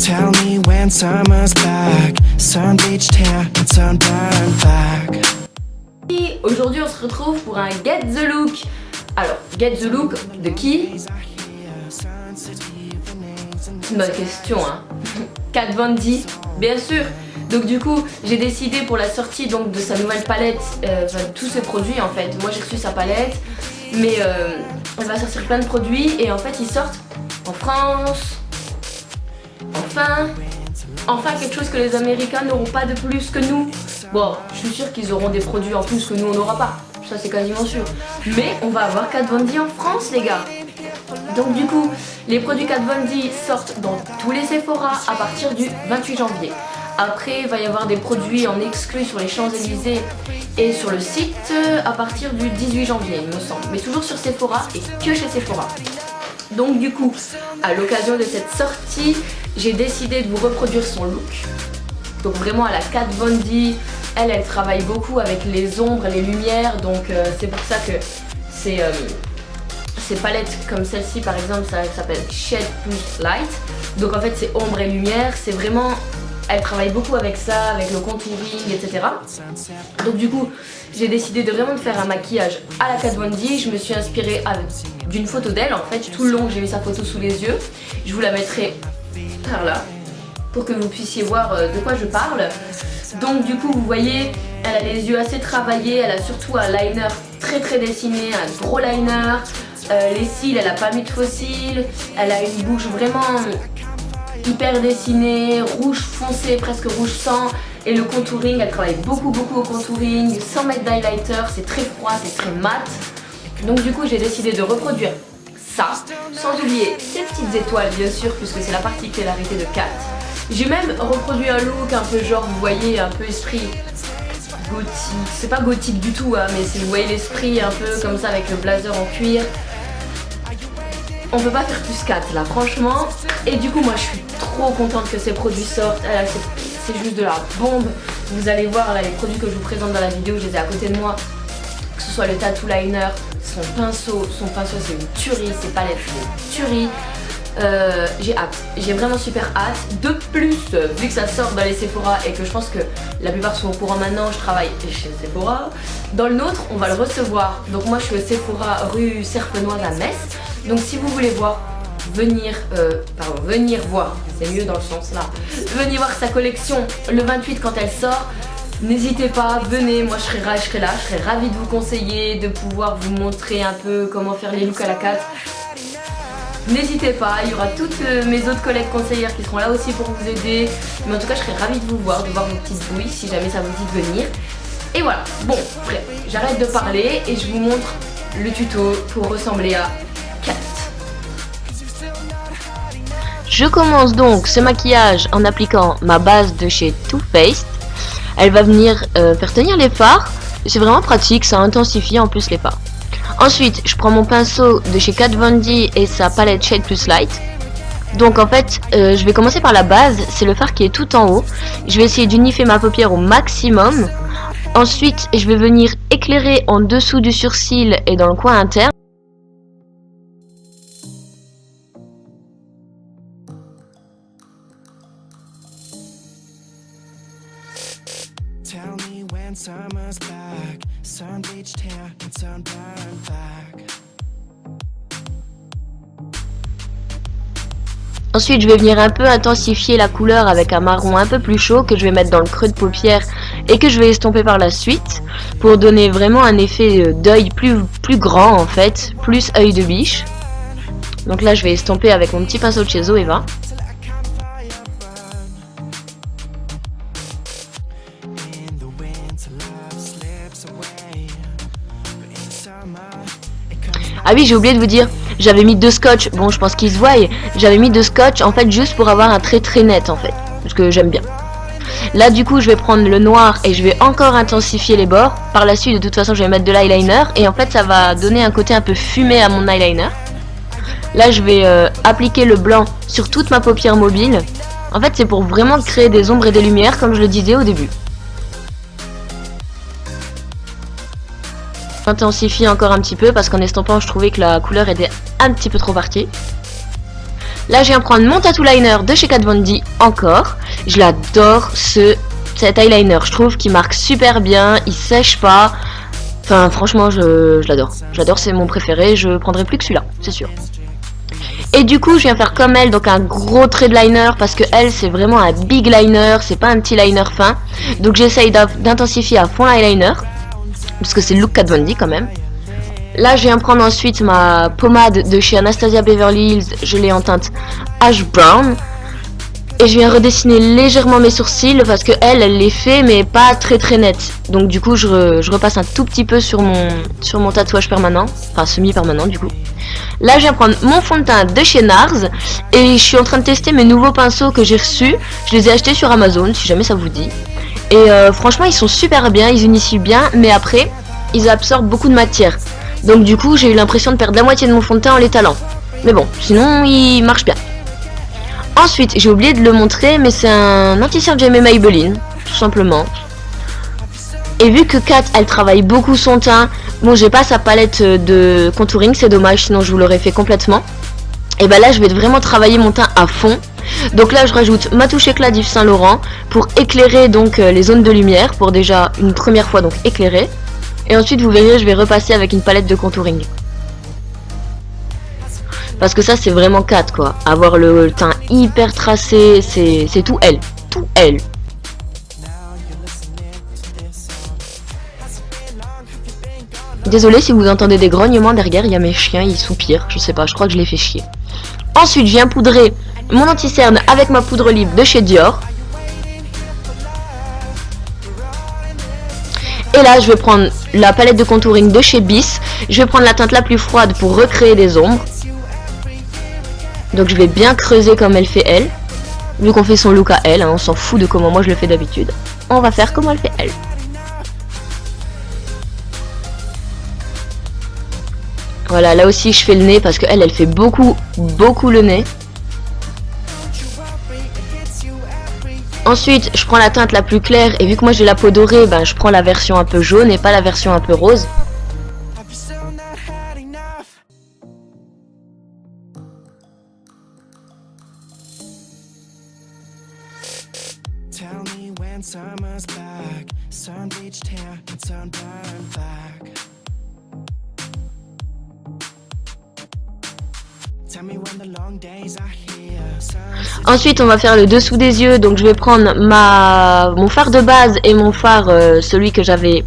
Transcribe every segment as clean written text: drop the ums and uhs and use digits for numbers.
Tell me when summer's back, sun-bleached hair and sunburned back. Aujourd'hui on se retrouve pour un Get the Look. Alors, Get the Look de qui? C'est une bonne question hein. Kat Von D, bien sûr. Donc du coup, j'ai décidé pour la sortie donc, de sa nouvelle palette, tous ses produits en fait. Moi j'ai reçu sa palette, mais elle va sortir plein de produits et en fait ils sortent en France. Enfin quelque chose que les Américains n'auront pas de plus que nous. Bon, je suis sûre qu'ils auront des produits en plus que nous on n'aura pas. Ça c'est quasiment sûr. Mais on va avoir Kat Von D en France les gars. Donc du coup, les produits Kat Von D sortent dans tous les Sephora à partir du 28 janvier. Après, il va y avoir des produits en exclu sur les Champs-Élysées et sur le site à partir du 18 janvier, il me semble. Mais toujours sur Sephora et que chez Sephora. Donc du coup, à l'occasion de cette sortie, j'ai décidé de vous reproduire son look. Donc vraiment à la Kat Von D, elle travaille beaucoup avec les ombres, les lumières. Donc c'est pour ça que ces palettes comme celle-ci par exemple, ça s'appelle Shade plus Light. Donc en fait c'est ombre et lumière, c'est vraiment... Elle travaille beaucoup avec ça, avec le contouring, etc. Donc du coup, j'ai décidé de vraiment faire un maquillage à la Kat Von D. Je me suis inspirée d'une photo d'elle en fait. Tout le long, j'ai mis sa photo sous les yeux. Je vous la mettrai par là pour que vous puissiez voir de quoi je parle. Donc du coup, vous voyez, elle a les yeux assez travaillés. Elle a surtout un liner très dessiné, un gros liner. Les cils, elle a pas mis de faux cils. Elle a une bouche vraiment... hyper dessinée, rouge foncé, presque rouge sang. Et le contouring, elle travaille beaucoup au contouring, sans mettre d'highlighter, c'est très froid, c'est très mat. Donc du coup j'ai décidé de reproduire ça, sans oublier ces petites étoiles bien sûr, puisque c'est la particularité de Kat. J'ai même reproduit un look un peu genre, vous voyez, un peu esprit gothique. C'est pas gothique du tout, hein, mais vous voyez l'esprit un peu comme ça avec le blazer en cuir. On peut pas faire plus 4 là franchement. Et du coup moi je suis trop contente que ces produits sortent. C'est juste de la bombe. Vous allez voir là les produits que je vous présente dans la vidéo, je les ai à côté de moi. Que ce soit le tattoo liner, son pinceau c'est une tuerie, ses palettes c'est une tuerie. J'ai hâte, j'ai vraiment super hâte. De plus, vu que ça sort dans les Sephora et que je pense que la plupart sont au courant maintenant, je travaille chez Sephora. Dans le nôtre, on va le recevoir. Donc moi je suis au Sephora rue Serpenoise à Metz. Donc si vous voulez voir, venir voir, c'est mieux dans le sens là, venir voir sa collection le 28 quand elle sort, n'hésitez pas, venez, moi je serai là, je serai ravie de vous conseiller, de pouvoir vous montrer un peu comment faire les looks à la Kat. N'hésitez pas, il y aura toutes mes autres collègues conseillères qui seront là aussi pour vous aider. Mais en tout cas je serai ravie de vous voir, de voir vos petites bouilles si jamais ça vous dit de venir. Et voilà, bon, bref, j'arrête de parler et je vous montre le tuto pour ressembler à Kat. Je commence donc ce maquillage en appliquant ma base de chez Too Faced. Elle va venir faire tenir les fards. C'est vraiment pratique, ça intensifie en plus les fards. Ensuite, je prends mon pinceau de chez Kat Von D et sa palette Shade plus Light. Donc en fait, je vais commencer par la base, c'est le fard qui est tout en haut. Je vais essayer d'unifier ma paupière au maximum. Ensuite, je vais venir éclairer en dessous du sourcil et dans le coin interne. Tell me when summer's back, sun-bleached hair and sunburned back. Ensuite, je vais venir un peu intensifier la couleur avec un marron un peu plus chaud que je vais mettre dans le creux de paupière et que je vais estomper par la suite pour donner vraiment un effet d'œil plus grand en fait, plus œil de biche. Donc là, je vais estomper avec mon petit pinceau de chez Zoeva. Ah oui, j'ai oublié de vous dire, j'avais mis 2 scotch, bon je pense qu'ils se voient, j'avais mis 2 scotch en fait juste pour avoir un trait très net en fait, parce que j'aime bien. Là du coup je vais prendre le noir et je vais encore intensifier les bords. Par la suite de toute façon je vais mettre de l'eyeliner et en fait ça va donner un côté un peu fumé à mon eyeliner. Là je vais appliquer le blanc sur toute ma paupière mobile. En fait c'est pour vraiment créer des ombres et des lumières comme je le disais au début. Intensifie encore un petit peu parce qu'en estompant je trouvais que la couleur était un petit peu trop partie. Là, je viens prendre mon tattoo liner de chez Kat Von D encore. Je l'adore cet eyeliner. Je trouve qu'il marque super bien, il sèche pas. Enfin, franchement, je l'adore. J'adore, c'est mon préféré. Je prendrai plus que celui-là, c'est sûr. Et du coup, je viens faire comme elle, donc un gros trait de liner parce que elle, c'est vraiment un big liner, c'est pas un petit liner fin. Donc j'essaye d'intensifier à fond l'eyeliner parce que c'est le look Kat Von D quand même. Là, je viens prendre ensuite ma pommade de chez Anastasia Beverly Hills. Je l'ai en teinte Ash Brown. Et je viens redessiner légèrement mes sourcils parce que elle les fait mais pas très très net. Donc du coup, je repasse un tout petit peu sur mon tatouage permanent. Enfin, semi-permanent du coup. Là, je viens prendre mon fond de teint de chez NARS. Et je suis en train de tester mes nouveaux pinceaux que j'ai reçus. Je les ai achetés sur Amazon, si jamais ça vous dit. Et franchement, ils sont super bien, ils unifient bien. Mais après, ils absorbent beaucoup de matière. Donc du coup, j'ai eu l'impression de perdre la moitié de mon fond de teint en l'étalant. Mais bon, sinon, il marche bien. Ensuite, j'ai oublié de le montrer, mais c'est un anti-cerne Maybelline, tout simplement. Et vu que Kat, elle travaille beaucoup son teint, bon, j'ai pas sa palette de contouring, c'est dommage, sinon je vous l'aurais fait complètement. Et bah là, je vais vraiment travailler mon teint à fond. Donc là, je rajoute ma touche éclat d'Yves Saint Laurent pour éclairer donc les zones de lumière, pour déjà une première fois donc éclairer. Et ensuite, vous verrez, je vais repasser avec une palette de contouring. Parce que ça, c'est vraiment Kat, quoi. Avoir le teint hyper tracé, c'est tout elle. Tout elle. Désolée si vous entendez des grognements derrière, il y a mes chiens, ils soupirent. Je sais pas, je crois que je les fais chier. Ensuite, je viens poudrer mon anti-cerne avec ma poudre libre de chez Dior. Et là, je vais prendre la palette de contouring de chez Bis. Je vais prendre la teinte la plus froide pour recréer des ombres. Donc je vais bien creuser comme elle fait elle. Vu qu'on fait son look à elle, hein, on s'en fout de comment moi je le fais d'habitude. On va faire comme elle fait elle. Voilà, là aussi je fais le nez parce qu'elle, elle fait beaucoup le nez. Ensuite, je prends la teinte la plus claire et vu que moi j'ai la peau dorée, ben, je prends la version un peu jaune et pas la version un peu rose. Tell me when summer's back. Sun bleached hair and sunburned back. Tell me when the long days are here. Ensuite, on va faire le dessous des yeux. Donc, je vais prendre mon fard de base et mon fard, celui que j'avais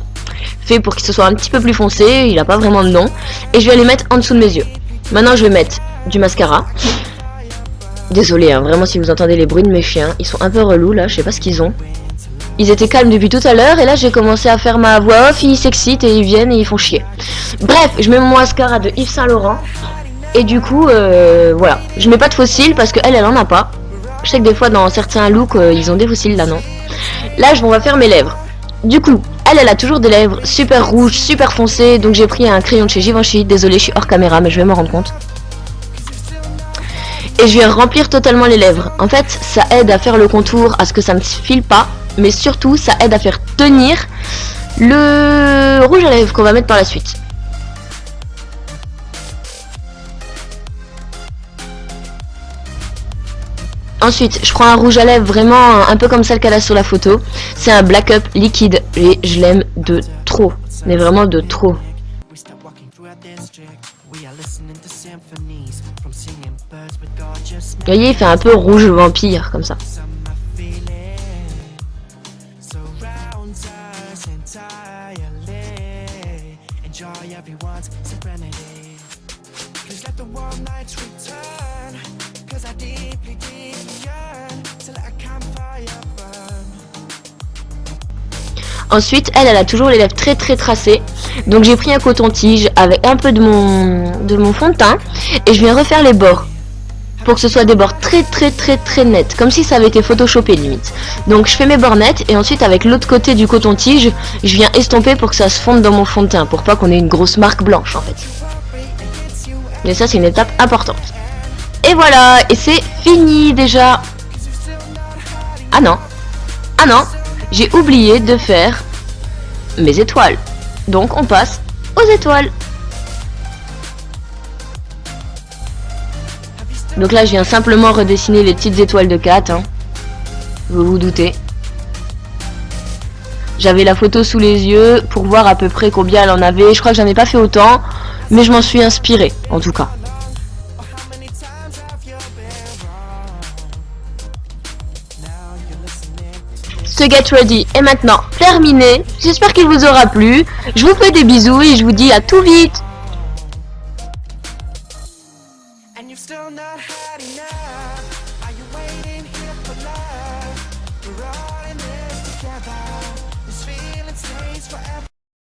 fait pour qu'il se soit un petit peu plus foncé. Il n'a pas vraiment de nom. Et je vais les mettre en dessous de mes yeux. Maintenant, je vais mettre du mascara. Désolée, hein, vraiment si vous entendez les bruits de mes chiens, ils sont un peu relous là, je sais pas ce qu'ils ont. Ils étaient calmes depuis tout à l'heure et là j'ai commencé à faire ma voix off, ils s'excitent et ils viennent et ils font chier. Bref, je mets mon mascara de Yves Saint Laurent et du coup, voilà. Je mets pas de faux cils parce qu'elle, elle en a pas. Je sais que des fois dans certains looks, ils ont des faux cils, là non. Là, on va faire mes lèvres. Du coup, elle a toujours des lèvres super rouges, super foncées, donc j'ai pris un crayon de chez Givenchy. Désolée, je suis hors caméra mais je vais m'en rendre compte. Et je viens remplir totalement les lèvres. En fait, ça aide à faire le contour, à ce que ça ne se file pas. Mais surtout, ça aide à faire tenir le rouge à lèvres qu'on va mettre par la suite. Ensuite, je prends un rouge à lèvres vraiment un peu comme celle qu'elle a sur la photo. C'est un Black Up liquide et je l'aime de trop. Mais vraiment de trop. Vous voyez, il fait un peu rouge vampire comme ça. Ensuite, elle a toujours les lèvres très tracées. Donc j'ai pris un coton-tige avec un peu de mon fond de teint et je viens refaire les bords. Pour que ce soit des bords très nets, comme si ça avait été photoshopé limite. Donc je fais mes bords nets et ensuite avec l'autre côté du coton-tige, je viens estomper pour que ça se fonde dans mon fond de teint, pour pas qu'on ait une grosse marque blanche en fait. Mais ça c'est une étape importante. Et voilà, et c'est fini déjà. Ah non, j'ai oublié de faire mes étoiles. Donc on passe aux étoiles. Donc là, je viens simplement redessiner les petites étoiles de Kat. Hein. Vous vous doutez. J'avais la photo sous les yeux pour voir à peu près combien elle en avait. Je crois que j'en ai pas fait autant, mais je m'en suis inspirée, en tout cas. Ce Get Ready est maintenant terminé. J'espère qu'il vous aura plu. Je vous fais des bisous et je vous dis à tout vite. And you've still not had enough. Are you waiting here for love? We're all in this together. This feeling stays forever.